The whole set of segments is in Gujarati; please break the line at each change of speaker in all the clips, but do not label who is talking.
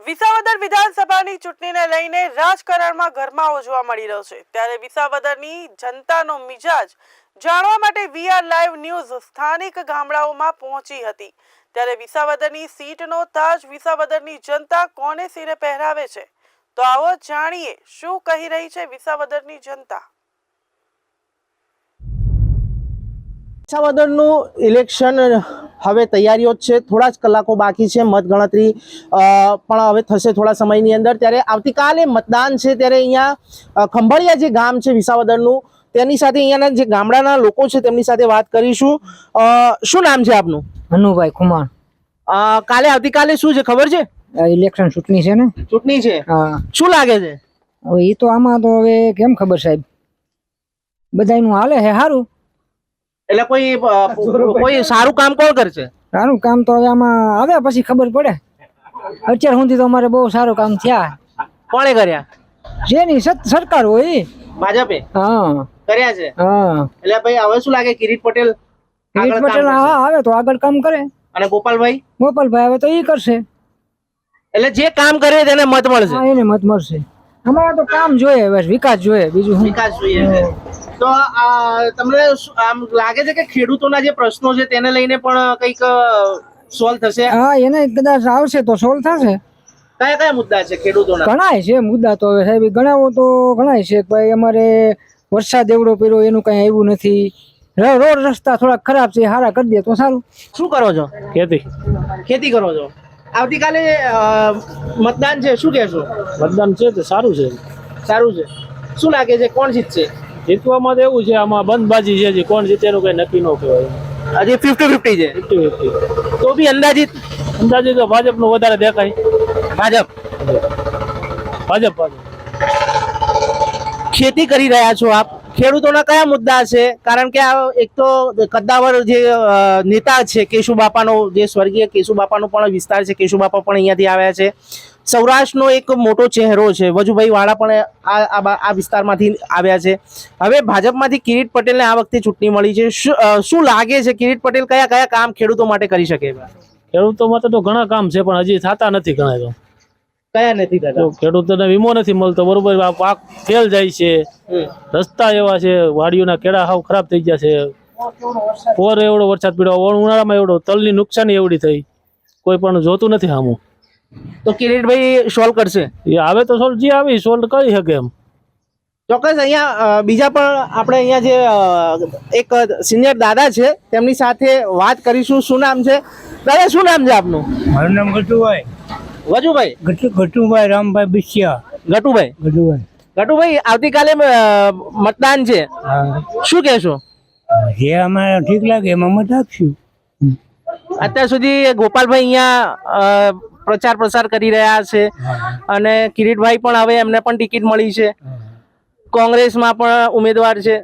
વિસાવદર વિધાનસભાની ચૂંટણીને લઈને રાજકારણમાં ગરમાવો જોવા મળી રહ્યો છે ત્યારે વિસાવદરની જનતાનો મિજાજ જાણવા માટે વીઆર લાઈવ ન્યૂઝ સ્થાનિક ગામડાઓમાં પહોંચી હતી ત્યારે વિસાવદરની સીટનો તાજ વિસાવદરની જનતા કોને સિરે પહેરાવે છે તો આવો જાણીએ શું કહી રહી છે વિસાવદરની જનતા।
વિસાવદરનું ઇલેક્શન હવે તૈયારીઓ છે, થોડા જ કલાકો બાકી છે, મતગણતરી પણ હવે થશે થોડા સમયની અંદર। ત્યારે આવતીકાલે મતદાન છે ત્યારે અહીંયા ખંભાળિયા જે ગામ છે વિસાવદરનું તેની સાથે અહીંયાના જે ગામડાના લોકો છે તેમની સાથે વાત કરીશું। શું નામ છે આપનું?
હનુભાઈ કુમાર।
કાલે આવતીકાલે શું છે ખબર છે?
ઇલેક્શન ચૂંટણી છે ને?
ચૂંટણી છે।
હા।
શું લાગે છે?
હવે એ તો આમાં તો હવે કેમ ખબર સાહેબ, બધાયનું હાલે છે સારું।
એટલે કોઈ સારું કામ કોણ કરશે?
સારું કામ તો હવે આમાં આવે પછી ખબર પડે। અત્યાર સુધી તો અમારે બહુ સારું કામ થયા।
કોણે કર્યા?
જેની સરકાર હોય એ।
ભાજપે
હા
કર્યા છે।
હા।
એટલે ભાઈ હવે શું લાગે કિરીટ પટેલ
કિરીટ પટેલ હા આવે તો આગળ કામ કરે,
અને
ગોપાલભાઈ આવે તો એ કરશે।
એટલે જે કામ કરે તેને મત મળશે।
હા એને મત મળશે। અમારે તો કામ જોઈએ, બસ વિકાસ જોઈએ, બીજું શું?
વિકાસ જોઈએ। તો તમને આમ લાગે છે કે ખેડૂતોના જે પ્રશ્નો છે તેને લઈને પણ કંઈક સોલ્વ થશે?
હા એને કદાચ આવશે તો સોલ્વ થશે।
કયા કયા મુદ્દા છે ખેડૂતોના?
ઘણાય છે મુદ્દા તો હવે સાહેબ, ગણાવો તો ઘણાય છે કે ભાઈ અમારે વરસાદ એવડો પડ્યો એનું કઈ આવ્યું નથી, રોડ રસ્તા થોડા ખરાબ છે, સારા કરી દે તો સારું।
શું કરો છો? ખેતી કરો છો। આવતીકાલે મતદાન છે, શું કહેશો?
મતદાન છે તો સારું છે।
સારું છે। શું લાગે છે કોણ જીતશે?
જીતવામાં તો એવું છે, આમાં બંધબાજી છે, કોણ જીતે એનું કઈ નક્કી ન કહેવાય।
હજી 50-50 છે।
50-50
તો બી અંદાજિત
તો ભાજપનું વધારે દેખાય।
ભાજપ। ખેતી કરી રહ્યા છો આપ, ખેડૂતોના કયા મુદ્દા છે? કારણ કે આ એક તો કદ્દાવર જે નેતા છે કેશુબાપાનો, જે સ્વર્ગીય કેશુબાપાનો પણ વિસ્તાર છે, કેશુબાપા પણ અહીંયાથી આવ્યા છે। સૌરાષ્ટ્રનો એક મોટો ચહેરો છે વજુભાઈ વાળા પણ આ વિસ્તારમાંથી આવ્યા છે। હવે ભાજપમાંથી કિરીટ પટેલને આ વખતે ચૂંટણી મળી છે, શું લાગે છે કિરીટ પટેલ કયા કયા કામ ખેડૂતો માટે કરી શકે?
ખેડૂતો માટે તો ઘણા કામ છે પણ હજી થતા નથી ઘણા। તો
કયા નથી થતા?
ખેડૂતોને વીમો નથી મળતો બરોબર, પાક ફેલ જાય છે, રસ્તા એવા છે, વાડીઓના કેળા હાવ ખરાબ થઈ ગયા છે, પોર એવડો વરસાદ પડ્યો, ઉનાળામાં એવડો તલની નુકસાની એવડી થઈ, કોઈ પણ જોતું નથી સામું।
તો કિરીટભાઈ સોલ્વ કરશે?
એ આવે તો સોલ્વ, જે આવી સોલ્વ કરી શકે એમ।
ચોક્કસ। અહીંયા બીજા પણ આપણે અહીંયા જે એક સિનિયર દાદા છે તેમની સાથે વાત કરીશું। શું નામ છે દાદા? શું નામ છે આપનું?
મારું નામ ગટુભાઈ।
વજુભાઈ?
ગટુભાઈ રામભાઈ બિસ્યા।
ગટુભાઈ આવતીકાલે મતદાન છે, શું કહેશો?
જે અમારે ઠીક લાગે એમાં મત આપશું।
અત્યાર સુધી ગોપાલભાઈ અહીંયા પ્રચાર પ્રસાર કરી રહ્યા છે અને કિરીટભાઈ પણ હવે એમને પણ ટિકિટ મળી છે, કોંગ્રેસમાં પણ ઉમેદવાર છે,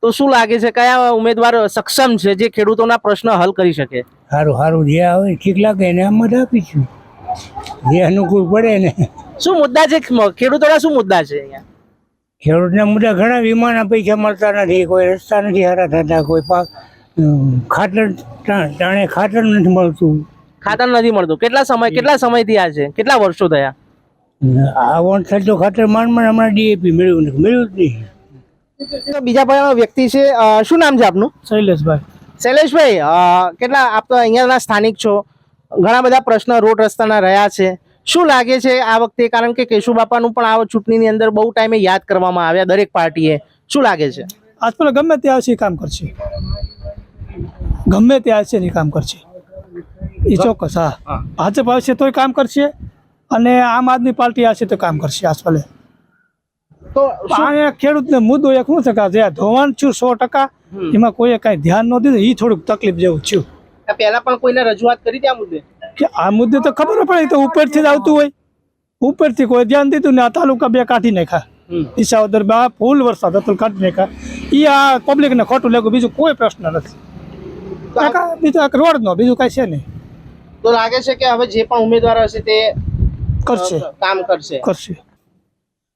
તો શું લાગે છે કયા ઉમેદવાર સક્ષમ છે જે ખેડૂતોના પ્રશ્ન હલ કરી શકે?
સારું જે આવે ઠીક લાગે એને મત આપીશું, જે અનુકૂળ પડે ને।
શું મુદ્દા છે ખેડૂતોના? શું મુદ્દા છે અહીંયા?
ખેડૂતના મુદ્દા ઘણા, વીમાના પૈસા મળતા નથી, કોઈ રસ્તા નથી સારા થતા, કોઈ પાક ખાતર ટાણે ખાતર નથી મળતું।
ખાતર નથી મળતું? કેટલા સમયથી આ છે? કેટલા વર્ષો થયા?
આ વોન્ટ થતો ખાતર માંડ હમણાં ડીએપી મળ્યું જ નહીં।
બીજા પણ વ્યક્તિ છે, શું નામ છે આપનું?
શૈલેષભાઈ।
શૈલેષભાઈ, કેટલા આપ તો અહીંયાના સ્થાનિક છો, ઘણા બધા પ્રશ્ન રોડ રસ્તાના રહ્યા છે, શું લાગે છે આ વખતે? કારણ કે કેશુબાપાનું પણ આ ચૂંટણીની અંદર બહુ ટાઈમે યાદ કરવામાં આવ્યા દરેક પાર્ટીએ, શું લાગે છે?
આજકાલ ગમે તે આવશે કામ કરશે, ગમે તે આવશે એ કામ કરશે, એ ચોક્કસ। હા, ભાજપ આવશે તોય કામ કરશે અને આમ આદમી પાર્ટી આવશે તો કામ કરશે આજકાલ।
તો
આ ખેડૂતને મુદ્દો એક શું છે કે જે ધોવાણ છું 100%, એમાં કોઈએ કાંઈ ધ્યાન ન દીધું, એ થોડુંક તકલીફ જેવું થયું।
પહેલા પણ કોઈને રજૂઆત કરી હતી આ મુદ્દે?
કે આ મુદ્દે તો ખબર પડે, તો ઉપરથી જ આવતું હોય, ઉપરથી કોઈ ધ્યાન દીધું ને આ તાલુકા બે કાઢી નાખ્યા, વિસાવદર ફૂલ વરસાદ હતો કાઢી નાખ્યા, એ આ પબ્લિકને ખોટું લાગ્યું, બીજું કોઈ પ્રશ્ન નથી, બીજું રોડનો, બીજું કાંઈ છે નહીં।
તો લાગે છે કે હવે જે પણ ઉમેદવાર હશે તે
કરશે,
કામ કરશે।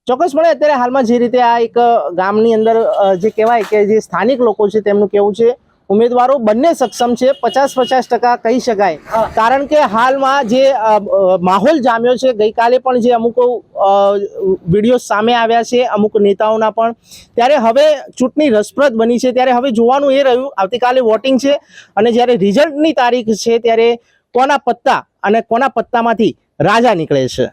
ચોક્કસપણે અત્યારે હાલમાં જે રીતે આ એક ગામની અંદર જે કહેવાય કે જે સ્થાનિક લોકો છે તેમનું કેવું છે, ઉમેદવારો બંને સક્ષમ છે, 50-50% કહી શકાય, કારણ કે હાલમાં જે માહોલ જામ્યો છે, ગઈકાલે પણ જે અમુક વિડીયો સામે આવ્યા છે અમુક નેતાઓના પણ, ત્યારે હવે ચૂંટણી રસપ્રદ બની છે. ત્યારે હવે જોવાનું એ રહ્યું, આવતીકાલે વોટિંગ છે અને જ્યારે રિઝલ્ટની તારીખ છે ત્યારે કોના પત્તા અને કોના પત્તામાંથી રાજા નીકળે છે.